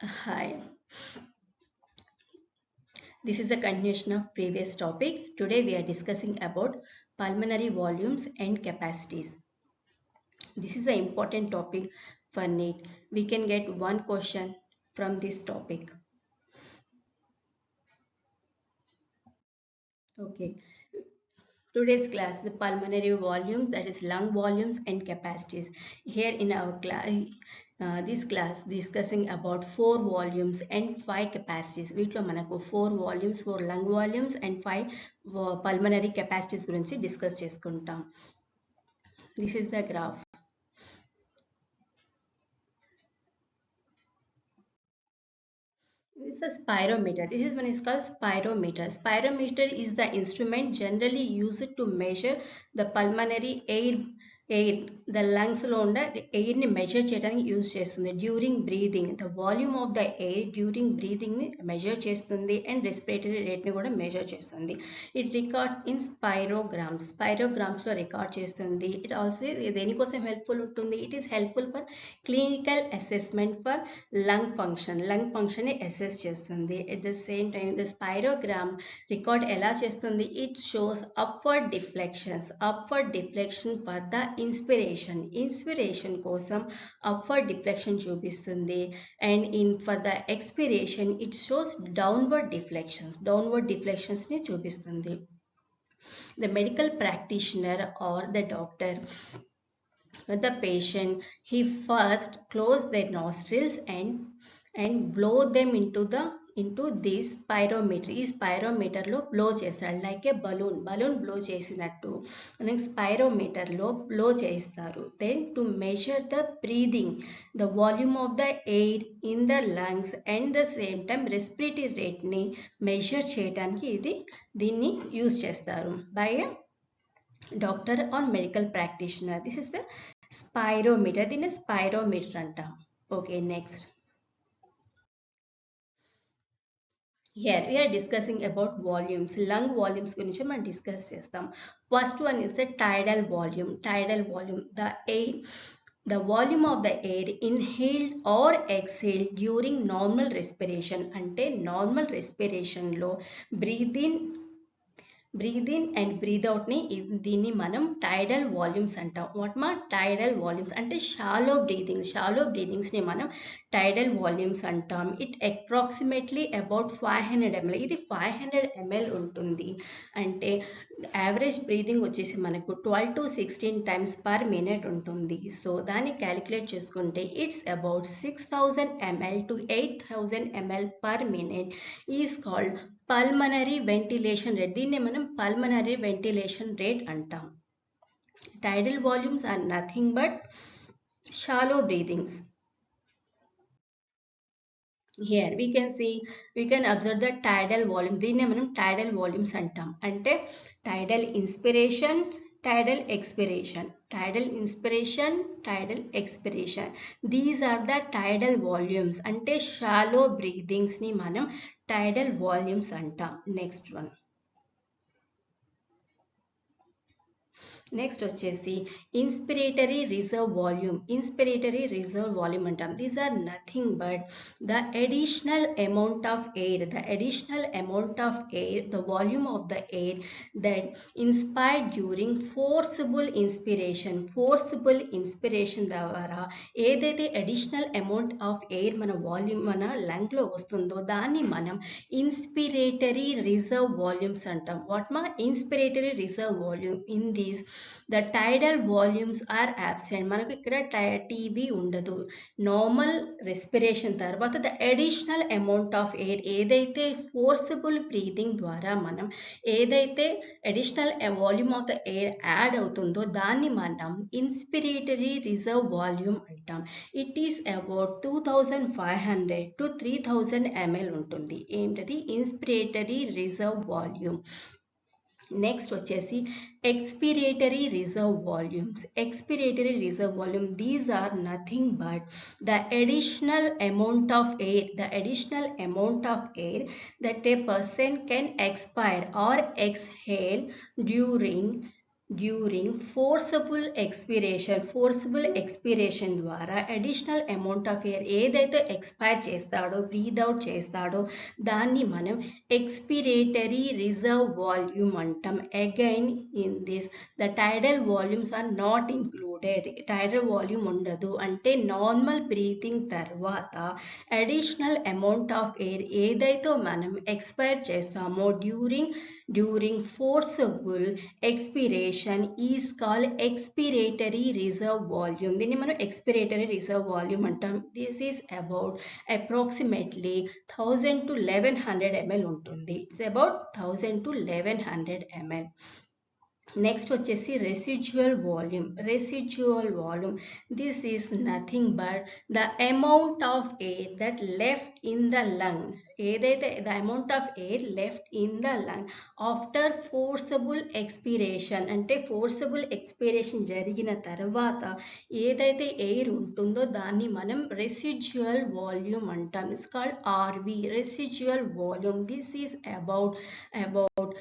Hi, this is the continuation of previous topic. Today we are discussing about pulmonary volumes and capacities. This is an important topic for NEET. We can get one question from this topic. Okay. Today's class, the pulmonary volumes, that is lung volumes and capacities. Here in our class, this class discussing about 4 volumes and 5 capacities. వీటిలో మనకు 4 volumes, 4 lung volumes and 5 pulmonary capacities గురించి discuss చేసుకుంటాం. This is the graph. This is a spirometer. This is one is called spirometer. Spirometer is the instrument generally used to measure the pulmonary air the lungs లో ఉండే air ని measure చేయడానికి use చేస్తుంది during breathing the volume of the air during breathing ని measure చేస్తుంది and respiratory rate ని కూడా measure చేస్తుంది ఇట్ రికార్డ్స్ ఇన్ స్పైరోగ్రామ్స్ లో రికార్డ్ చేస్తుంది ఇట్ ఆల్సో దేనికోసం హెల్ప్ఫుల్ ఉంటుంది it is helpful for clinical assessment for lung function ని అసెస్ చేస్తుంది at the same time the spirogram record ఎలా చేస్తుంది it shows upward deflection for the inspiration కోసం upward deflection చూపిస్తుంది and for the expiration it shows downward deflections ని చూపిస్తుంది the medical practitioner or the doctor with the patient he first close their nostrils and blow them into this spirometer ఈ spirometer లో blow చేస్తాడు like a balloon blow చేసినట్టు మనకి spirometer లో blow చేస్తారు then to measure the breathing the volume of the air in the lungs and the same time respiratory rate ని measure చేయడానికి దీన్ని యూజ్ చేస్తారు by doctor or medical practitioner this is the spirometer దీన్ని spirometer అంటాం okay next Here we are discussing about volumes. Lung volumes గురించి మనం discuss చేస్తాం. First one is the tidal volume. The volume of the air inhaled or exhaled during normal respiration. అంటే normal respiration లో breathe in and breathe out ని దీన్ని మనం టైడల్ volumes అంటాం tidal volumes అంటే షాలో బ్రీదింగ్స్ ని మనం టైడల్ వాల్యూమ్స్ అంటాం ఇట్ అప్రాక్సిమేట్లీ అబౌట్ 500 ml ఇది 500 ml ఉంటుంది అంటే యావరేజ్ బ్రీదింగ్ వచ్చేసి మనకు 12 to 16 times per minute ఉంటుంది సో దాన్ని క్యాలిక్యులేట్ చేసుకుంటే it's about 6000 ml to 8000 ml per minute is called pulmonary ventilation rate దీన్ని మనం పల్మనరీ వెంటిలేషన్ రేట్ అంటాం tidal volumes are nothing but shallow breathings here we can observe the tidal volume దీన్నే మనం tidal volumes అంటాం అంటే tidal inspiration tidal expiration these are the tidal volumes అంటే shallow breathings ని మనం tidal volumes అంటాం next one next వచ్చేసి inspiratory reserve volume అంటాం these are nothing but the additional amount of air the volume of the air that inspired during forcible inspiration ద్వారా ఏదైతే additional amount of air మన lung లో వస్తుందో దాన్ని మనం ఇన్స్పిరేటరీ రిజర్వ్ వాల్యూమ్స్ అంటాం inspiratory reserve volume in these the tidal volumes are absent మనకు ఇక్కడ టీబీ ఉండదు నార్మల్ రెస్పిరేషన్ తర్వాత the additional amount of air ఏదైతే ఫోర్సిబుల్ బ్రీదింగ్ ద్వారా మనం ఏదైతే additional volume of the air add అవుతుందో దాన్ని మనం ఇన్స్పిరేటరీ రిజర్వ్ వాల్యూమ్ అంటాం it is about 2500 to 3000 ml ఉంటుంది ఏంటది ఇన్స్పిరేటరీ రిజర్వ్ వాల్యూమ్ నెక్స్ట్ వచ్చేసి expiratory reserve volume these are nothing but the additional amount of air that a person can expire or exhale during during forcible expiration ద్వారా additional amount of air ఏదైతే expire చేస్తాడో breathe out చేస్తాడో దాన్ని మనం expiratory reserve volume అంటాం. Again in this the tidal volumes are not included. Tidal volume ఉండదు. అంటే normal breathing తర్వాత అడిషనల్ అమౌంట్ ఆఫ్ ఎయిర్ ఏదైతే మనం ఎక్స్పైర్ చేస్తామో during forcible expiration is called expiratory reserve volume. దీన్ని మనం ఎక్స్పిరేటరీ రిజర్వ్ వాల్యూమ్ అంటాం. This is about approximately 1000 to 1100 ml ఉంటుంది. It's about 1000 to 1100 ml. Next వచ్చేసి residual volume. This is nothing but the amount of air that left in the lung. ఏదైతే the amount of air left in the lung after forcible expiration, అంటే forcible expiration జరిగిన తర్వాత ఏదైతే air ఉంటుందో దాన్ని మనం residual volume అంటాం. It's called RV, residual volume. This is about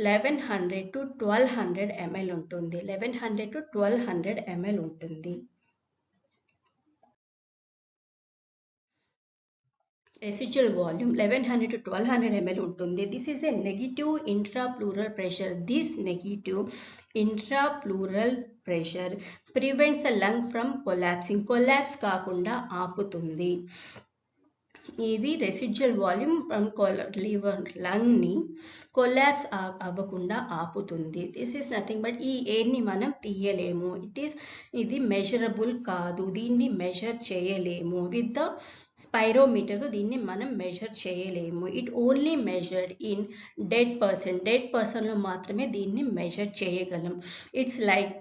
1100 to 1200 ml ఉంటుంది. 1100 to 1200 ml ఉంటుంది. రెసిడ్యువల్ వాల్యూమ్ 1100 to 1200 ml ఉంటుంది. This is a negative intrapleural pressure. This negative intrapleural pressure prevents the lung from collapse కాకుండా ఆపుతుంది. ఇది residual volume from లంగ్ని collapse అవ్వకుండా ఆపుతుంది. This is nothing but ఈ ఎయిర్ని మనం తీయలేము. ఇది మెజరబుల్ కాదు. దీన్ని మెజర్ చేయలేము. విత్ ద స్పైరోమీటర్తో దీన్ని మనం మెజర్ చేయలేము. It only measured in dead పర్సన్లో మాత్రమే దీన్ని మెజర్ చేయగలం. It's like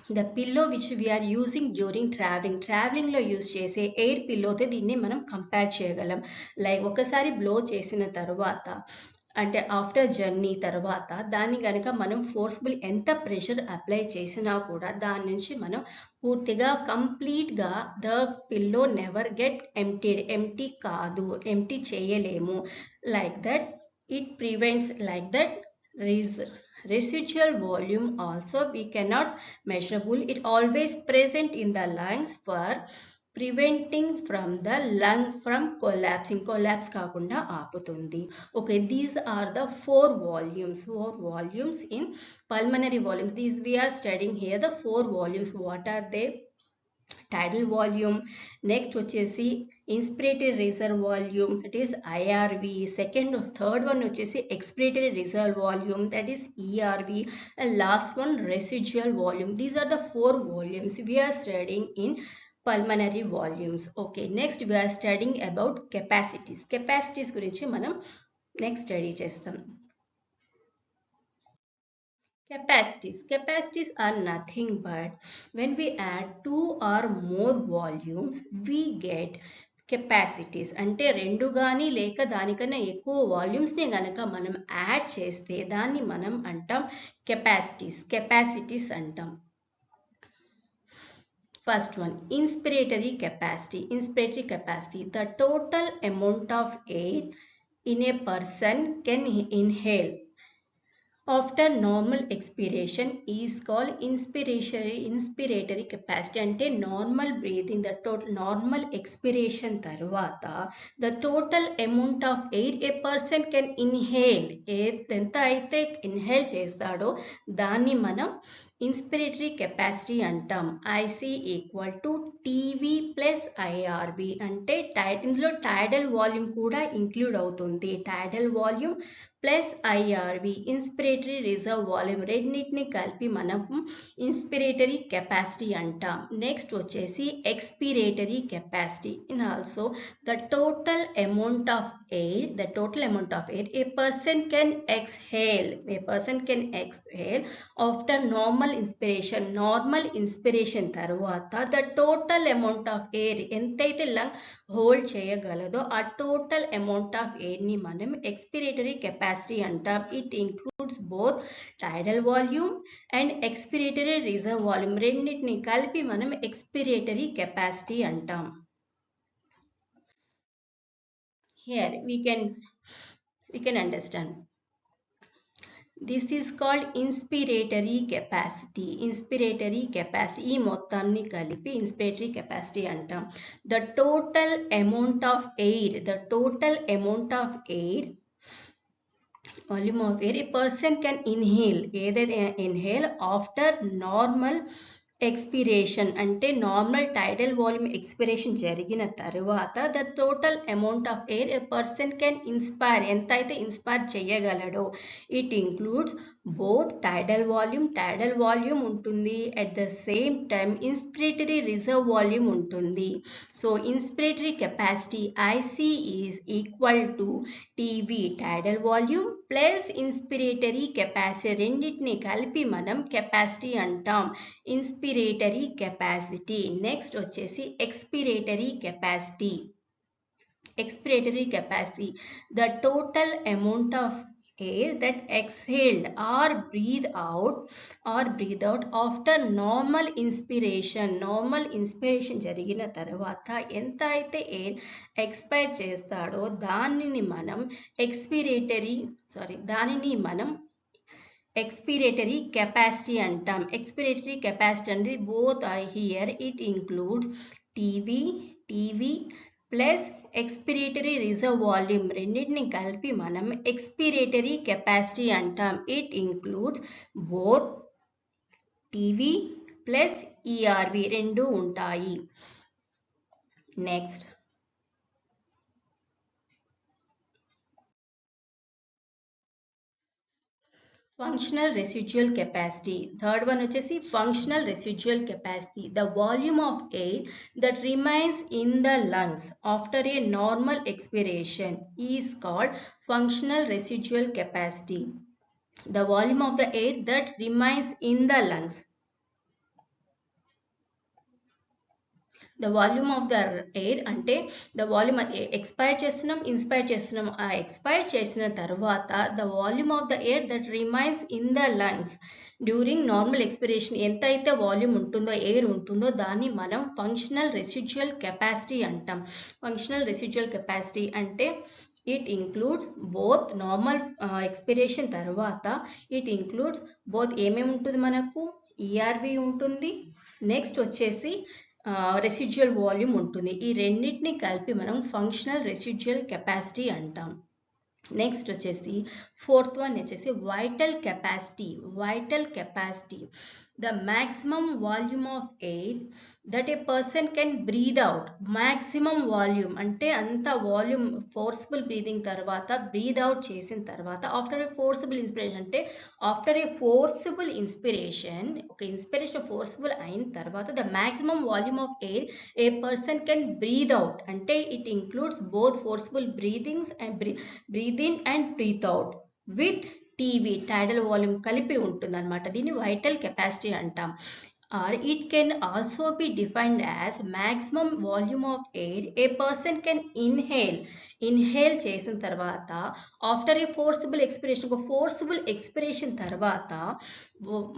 the pillow which we're using during ట్రావెలింగ్లో యూజ్ చేసే ఎయిర్ పిల్లోతో దీన్ని మనం కంపేర్ చేయగలం. లైక్ ఒకసారి బ్లో చేసిన తర్వాత, అంటే ఆఫ్టర్ జర్నీ తర్వాత దాన్ని కనుక మనం ఫోర్స్బుల్ ఎంత ప్రెషర్ అప్లై చేసినా కూడా దాని నుంచి మనం పూర్తిగా కంప్లీట్గా the pillow never get empty కాదు, ఎంటీ చేయలేము. Like that it prevents like that residual volume also we cannot measurable. It always present in the lungs for preventing from the lung from collapse కాకుండా ఆపుతుంది. Okay, these are the four volumes in pulmonary volumes. These we are studying here, the four volumes. What are they? Tidal volume, next వచ్చేసి inspiratory reserve volume, that is IRV. Third one వచ్చేసి expiratory reserve volume, that is ERV, and last one residual volume. These are the four volumes we are studying in pulmonary volumes. Okay, next we are studying about capacities గురించి మనం next study చేస్తాం. Capacities are nothing but when we add two or more volumes we get capacities. అంటే రెండు కానీ లేక దానికన్నా ఎక్కువ వాల్యూమ్స్ని కనుక మనం యాడ్ చేస్తే దాన్ని మనం అంటాం కెపాసిటీస్ అంటాం. First one, inspiratory capacity. The total amount of air in a person can inhale after normal expiration is called inspiratory capacity. అంటే normal breathing, the total normal expiration తర్వాత the total amount of air a person can inhale, ఎంత అయితే inhale చేస్తాడో దాన్ని మనం inspiratory capacity అంటాం. IC equal to TV plus IRV. అంటే ఇందులో టైడల్ వాల్యూమ్ కూడా ఇంక్లూడ్ అవుతుంది. Tidal volume plus IRV, inspiratory reserve volume, రెండింటిని కలిపి మనం ఇన్స్పిరేటరీ కెపాసిటీ అంటాం. నెక్స్ట్ వచ్చేసి expiratory capacity. In also the total amount of air a person can exhale after normal inspiration తర్వాత the total amount of air ఎంతైతే lung hold చేయగలదో ఆ total amount of ఎయిర్ని మనం ఎక్స్పిరేటరీ కెపాసిటీ అంటాం. It includes both tidal volume and expiratory reserve volume, రెండింటిని కలిపి మనం expiratory capacity అంటాం. Here we can understand this is called inspiratory capacity. Inspiratory capacity ఈ మొత్తాన్ని కలిపి ఇన్స్పిరేటరీ కెపాసిటీ అంటాం. The total amount of air, the total amount of air, volume of air a person can inhale, ఏదైతే inhale after normal expiration అంటే normal tidal volume expiration జరిగిన తర్వాత the total amount of air a person can inspire, ఎంత అయితే inspire చేయగలడో. It includes both tidal volume ఉంటుంది, at the same time inspiratory reserve volume ఉంటుంది. So inspiratory capacity IC is equal to TV tidal volume plus inspiratory capacity, రెండింటిని కలిపి మనం capacity అంటాం. Inspiratory capacity. Next వచ్చేసి expiratory capacity. Expiratory capacity the total amount of air that exhaled or breathed out after normal inspiration జరిగిన తర్వాత ఎంత అయితే air expire చేస్తాడో దానిని మనం ఎక్స్పిరేటరీ కెపాసిటీ అంటాం. ఎక్స్పిరేటరీ కెపాసిటీ అనేది both are here, it includes TV plus expiratory reserve volume, రెండింటిని కలిపి మనం ఎక్స్పిరేటరీ కెపాసిటీ అంటాం. It includes both TV plus ERV రెండు ఉంటాయి. Next functional residual capacity. Third one వచ్చేసి functional residual capacity. The volume of air that remains in the lungs after a normal expiration is called functional residual capacity. The volume of the air that remains in the lungs. The volume of the air అంటే the volume expire చేస్తున్నాం, inspire చేస్తున్నాం. ఆ expire చేసిన తర్వాత the volume of the air that remains in the lungs during normal expiration ఎంత అయితే volume ఉంటుందో, air ఉంటుందో దాన్ని మనం ఫంక్షనల్ రెసిడ్యువల్ కెపాసిటీ అంటాం. ఫంక్షనల్ రెసిడ్యువల్ కెపాసిటీ అంటే it includes both normal expiration తర్వాత ఇట్ ఇంక్లూడ్స్ బోత్ ఏమేమి ఉంటుంది మనకు, ఈఆర్వి ఉంటుంది, నెక్స్ట్ వచ్చేసి రెసిడ్యువల్ వాల్యూమ్ ఉంటుంది. ఈ రెండింటిని కలిపి మనం ఫంక్షనల్ రెసిడ్యువల్ కెపాసిటీ అంటాం. నెక్స్ట్ వచ్చేసి ఫోర్త్ వన్ వచ్చేసి vital capacity. The maximum volume of air that a person can breathe out. Maximum volume అంటే అంత వాల్యూమ్ ఫోర్స్ఫుల్ బ్రీదింగ్ తర్వాత బ్రీద్ అవుట్ చేసిన తర్వాత ఆఫ్టర్ ఏ ఫోర్సిబుల్ ఇన్స్పిరేషన్ అంటే ఆఫ్టర్ ఏ ఫోర్సిబుల్ ఇన్స్పిరేషన్, ఒక inspiration forcible అయిన తర్వాత the maximum volume of air a person can breathe out అంటే it includes both forcible breathings and breath in and breathe out with TV tidal volume కలిపి ఉంటుంది అనమాట. దీన్ని vital capacity అంటాం. Or it can also be defined as maximum volume of air a person can inhale చేసిన తర్వాత after a forcible expiration, ఒక forcible expiration తర్వాత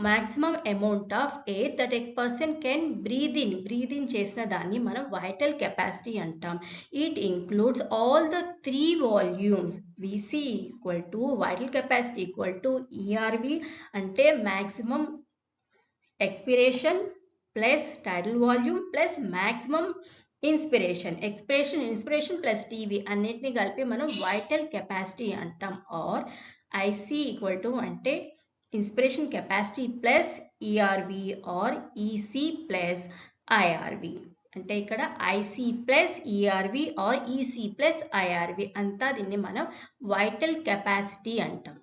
maximum amount of air that a person can breathe in చేసిన దాన్ని మనం vital capacity అంటాం. It includes all the three volumes. VC equal to vital capacity equal to ERV అంటే maximum expiration plus tidal volume plus maximum inspiration plus TV అన్నిటిని కలిపి మనం vital capacity అంటాం. Or IC equal to అంటే inspiration capacity plus ERV or EC plus IRV అంటే ఇక్కడ IC plus ERV or EC plus IRV అంతా దీన్ని మనం వైటల్ కెపాసిటీ అంటాం.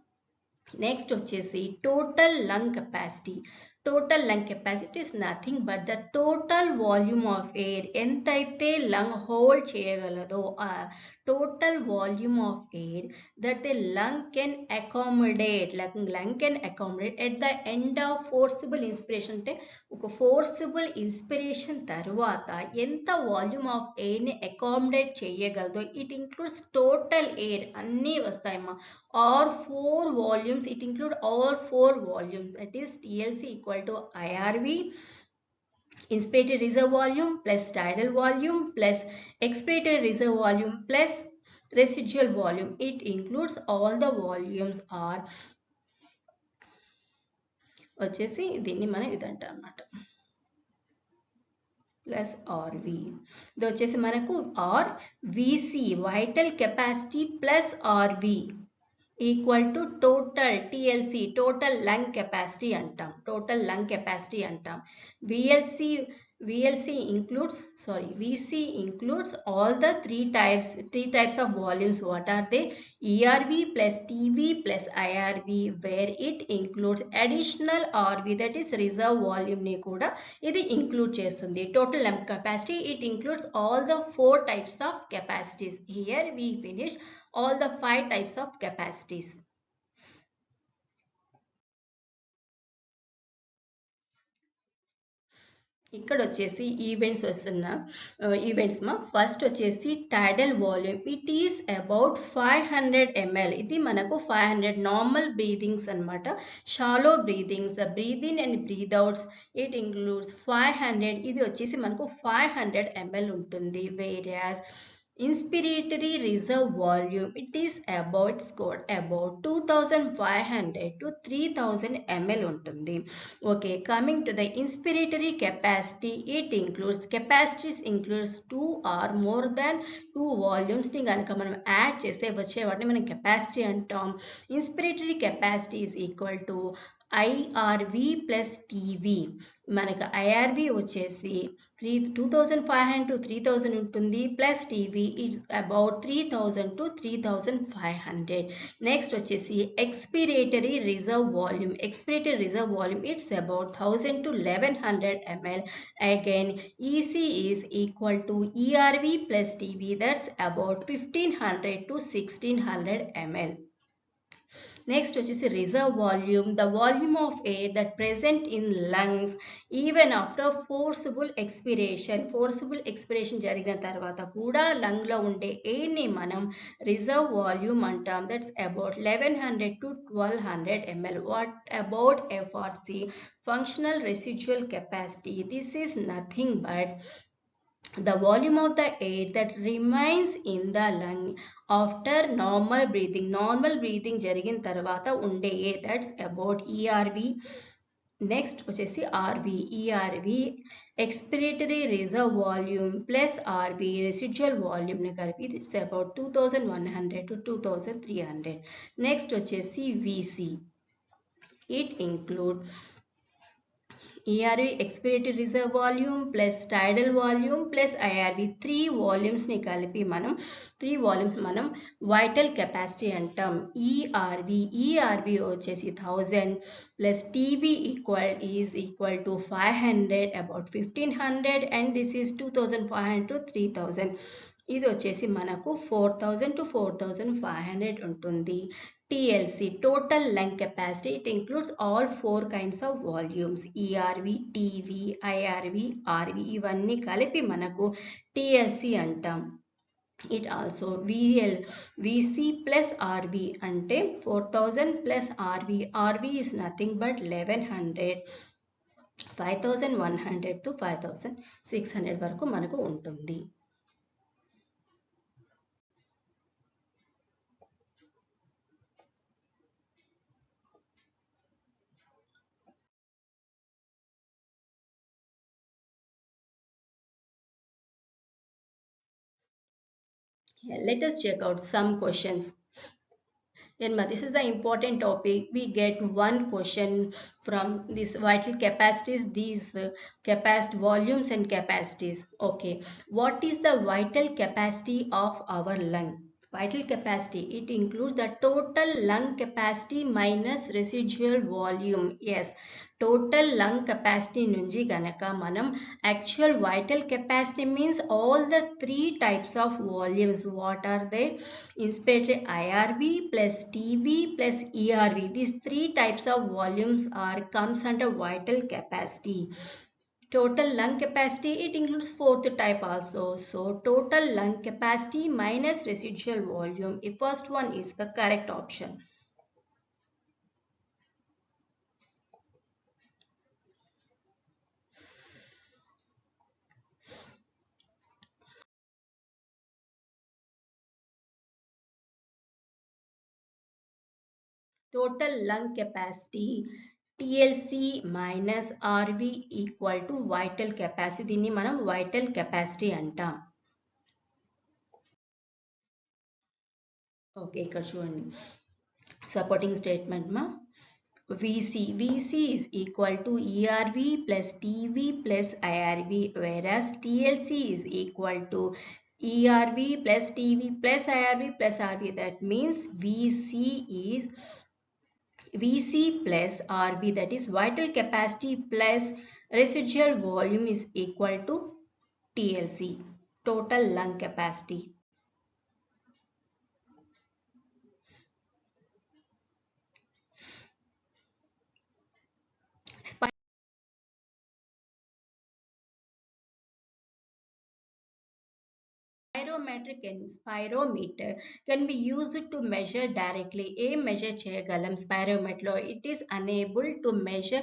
నెక్స్ట్ వచ్చేసి total lung capacity. Total lung capacity is nothing but the total volume of air ఎంతైతే lung hold చేయగలదో ఆ total volume of air that the lung can accommodate at the end of forcible inspiration అంటే ఒక forcible inspiration తర్వాత ఎంత volume of ఎయిర్ని accommodate చేయగలదో. It includes total air అన్నీ వస్తాయమ్మా. or 4 volumes, it include all 4 volumes, that is TLC equal to IRV, inspirated reserve volume plus tidal volume plus expirated reserve volume plus residual volume. It includes all the volumes are వచ్చేసి దీన్ని మనం ఇది అంటాం అన్నమాట, plus RV. ఇది వచ్చేసి మనకు or VC vital capacity plus RV equal to total TLC total lung capacity అంటాం, టోటల్ లంగ్ కెపాసిటీ అంటాం. VLC VLC includes sorry VC includes all the three types of volumes. What are they? ERV plus TV plus IRV, where it includes additional RV that is reserve volume ని కూడా ఇది include చేస్తుంది. Total lung capacity it includes all the 4 types of capacities. Here we finished all the 5 types of capacities. ఇక్కడ వచ్చేసి events వస్తున్న events మా first వచ్చేసి tidal volume. It is about 500 ml. ఇది మనకు 500 నార్మల్ బ్రీదింగ్స్ అనమాట, shallow breathings. The breathe in and breathe outs it includes 500. ఇది వచ్చేసి మనకు 500 ml ఉంటుంది. వేరియాస్ inspiratory reserve volume it is about scored about 2500 to 3000 ml ఉంటుంది. Okay, coming to the inspiratory capacity, it includes capacities includes 2 or more than 2 volumes ని కనుక మనం add చేస్తే వచ్చే వాటిని మనం కెపాసిటీ అంటాం. Inspiratory capacity is equal to IRV plus TV. మనకు ఐఆర్వి వచ్చేసి 2500 to 3000 ఉంటుంది, plus TV it's about 3000 to 3500. Next వచ్చేసి expiratory reserve volume. Expiratory reserve volume it's about 1000 to 1100 ml. Again EC is equal to ERV plus TV that's about 1500 to 1600 ml. Next వచ్చేసి reserve volume, the volume of air that present in lungs even after forcible expiration. Forcible expiration జరిగిన తర్వాత కూడా లంగ్లో ఉండే ఎయిర్ని మనం reserve volume అంటాం. That's about 1100 to 1200 ml. What about FRC, functional residual capacity? This is nothing but the volume of the air that remains in the lung after normal breathing. Normal breathing జరిగిన తర్వాత ఉండే air, that's about ERV. Next వచ్చేసి RV. ERV expiratory reserve volume plus RV residual వాల్యూమ్ని కలిపి it's about 2100 to 2300. Next వచ్చేసి VC. It include ERV expiratory reserve volume plus tidal volume plus IRV 3 volumes ని కలిపి మనం 3 volumes మనం vital capacity అంటాం. ERV వచ్చేసి 1000 plus TV is equal to 500 about 1500 and this is 2500 to 3000. ఇది వచ్చేసి మనకు 4000 to 4500 ఉంటుంది. TLC total lung capacity it includes all 4 kinds of volumes ERV, TV, IRV, RV ఇవన్నీ కలిపి మనకు TLC అంటాం. It also VC plus RV అంటే 4000 plus RV is nothing but 1100. 5100 to 5600 వరకు మనకు ఉంటుంది. Let us check out some questions. This is the important topic. We get one question from these vital capacities, these capacity volumes and capacities. Okay, what is the vital capacity of our lung? Vital capacity, it includes the total lung capacity minus residual volume. Yes, total lung capacity nunji ganaka manam actual vital capacity means all the 3 types of volumes. What are they? Inspiratory IRV plus TV plus ERV. These 3 types of volumes comes under vital capacity. Total lung capacity, it includes 4th type also. So total lung capacity minus residual volume. The first one is the correct option. Total lung capacity TLC minus RV equal to vital capacity. దీన్ని మనం vital capacity అంటాం. Okay, ఇక్కడ చూడండి supporting statement మా VC is equal to ERV plus TV plus IRV, whereas TLC is equal to ERV plus TV plus IRV plus RV. That means VC plus RV, that is vital capacity plus residual volume, is equal to TLC, total lung capacity. Spirometer can be used to measure directly. Measure చేయగలం spirometer. It is unable to measure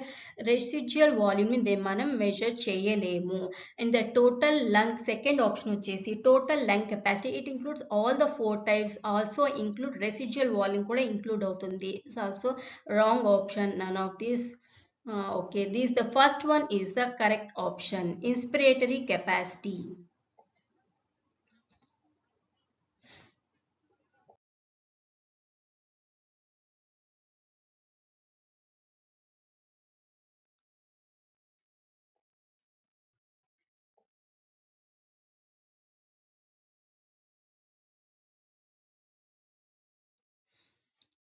residual volume ని మనం measure చేయలేము. And the total lung, second option వచ్చేసి total lung capacity. It includes all the 4 types. Also include residual volume కూడా include అవుతుంది. It's also wrong option. None of these. Okay, the first one is the correct option. Inspiratory capacity.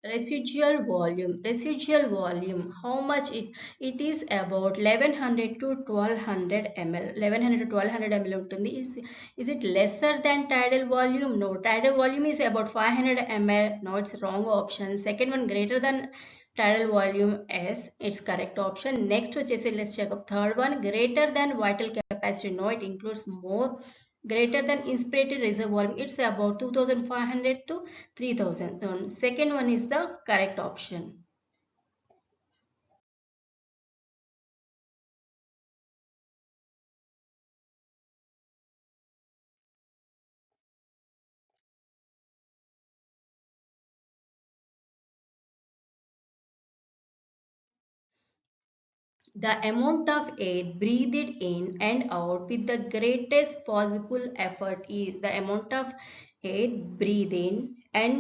Residual volume, how much it is? About 1100 to 1200 ml. 1100 to 1200 ml ఉంటుంది. Is it lesser than tidal volume? No, tidal volume is about 500 ml. No, it's wrong option. Second one, greater than tidal volume, S, it's correct option. Next వచ్చేసి let's check up third one, greater than vital capacity. No, it includes more. Greater than inspirated reserve volume, it's about 2500 to 3000. Second one is the correct option. The amount of air breathed in and out with the greatest possible effort is the amount of air breathe in and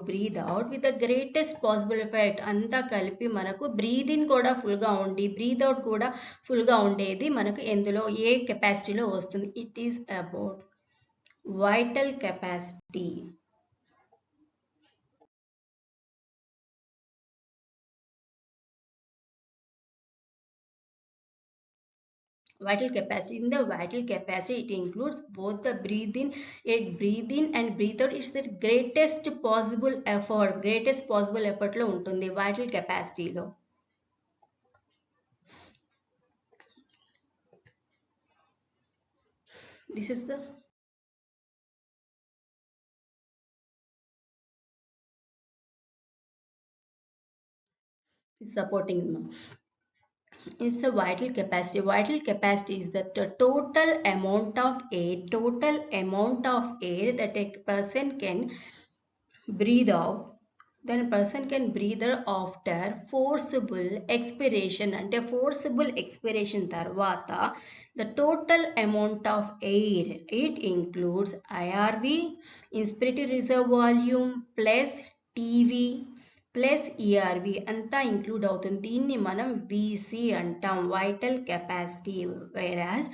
breathe out with the greatest possible effect. అంతా కలిపి మనకు breathe in కూడా ఫుల్గా ఉండి breathe out కూడా ఫుల్గా ఉండేది మనకు ఎందులో ఏ కెపాసిటీలో వస్తుంది. It is about vital capacity. Vital capacity. In the vital capacity, it includes both the breathe in and breathe out. It's the greatest possible effort లో ఉంటుంది vital capacity లో. This is the supporting. It's a vital capacity. Vital capacity is the total amount of air that a person can breathe out. Then a person can breathe out after forcible expiration. అంటే forcible expiration తర్వాత the total amount of air, it includes IRV, inspiratory reserve volume, plus TV plus ERV అంతా include అవుతుంది. దీన్ని మనం VC అంటాం, vital capacity. వేరాజ్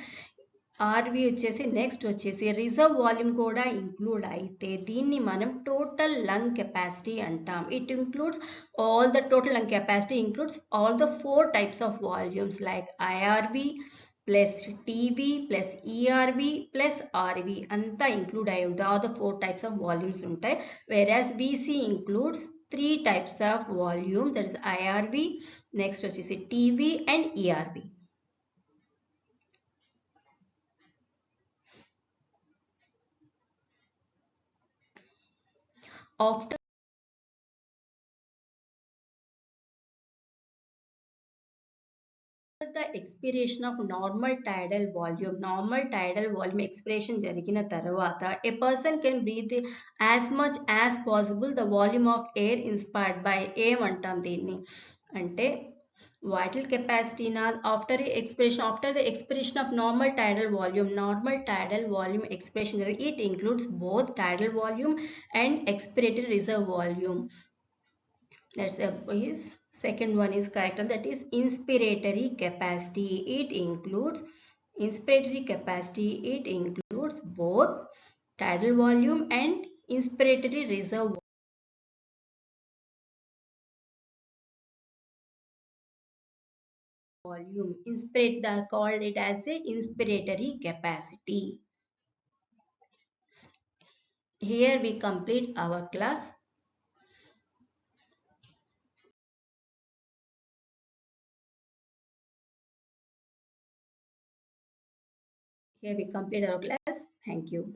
RV వచ్చేసి next వచ్చేసి reserve volume కూడా ఇంక్లూడ్ అయితే దీన్ని మనం టోటల్ లంగ్ కెపాసిటీ అంటాం. It includes all the total lung capacity includes all the 4 types of volumes like IRV plus TV plus ERV plus RV అంతా include అయి ఉంటుంది. All the 4 types of volumes ఉంటాయి. వేరాజ్ VC includes 3 types of volume, that is IRV, next వచ్చేసి TV and ERV. After the expiration of normal tidal volume expiration జరిగిన తర్వాత a person can breathe as much as possible the volume of air inspired by ఏమంటాం దీన్ని అంటే Vital capacity now after the expression of normal tidal volume expression, it includes both tidal volume and expiratory reserve volume. That's his second one is correct, and that is inspiratory capacity. It includes both tidal volume and inspiratory reserve volume. They called it as a inspiratory capacity. Here we complete our class. Here we complete our class. Thank you.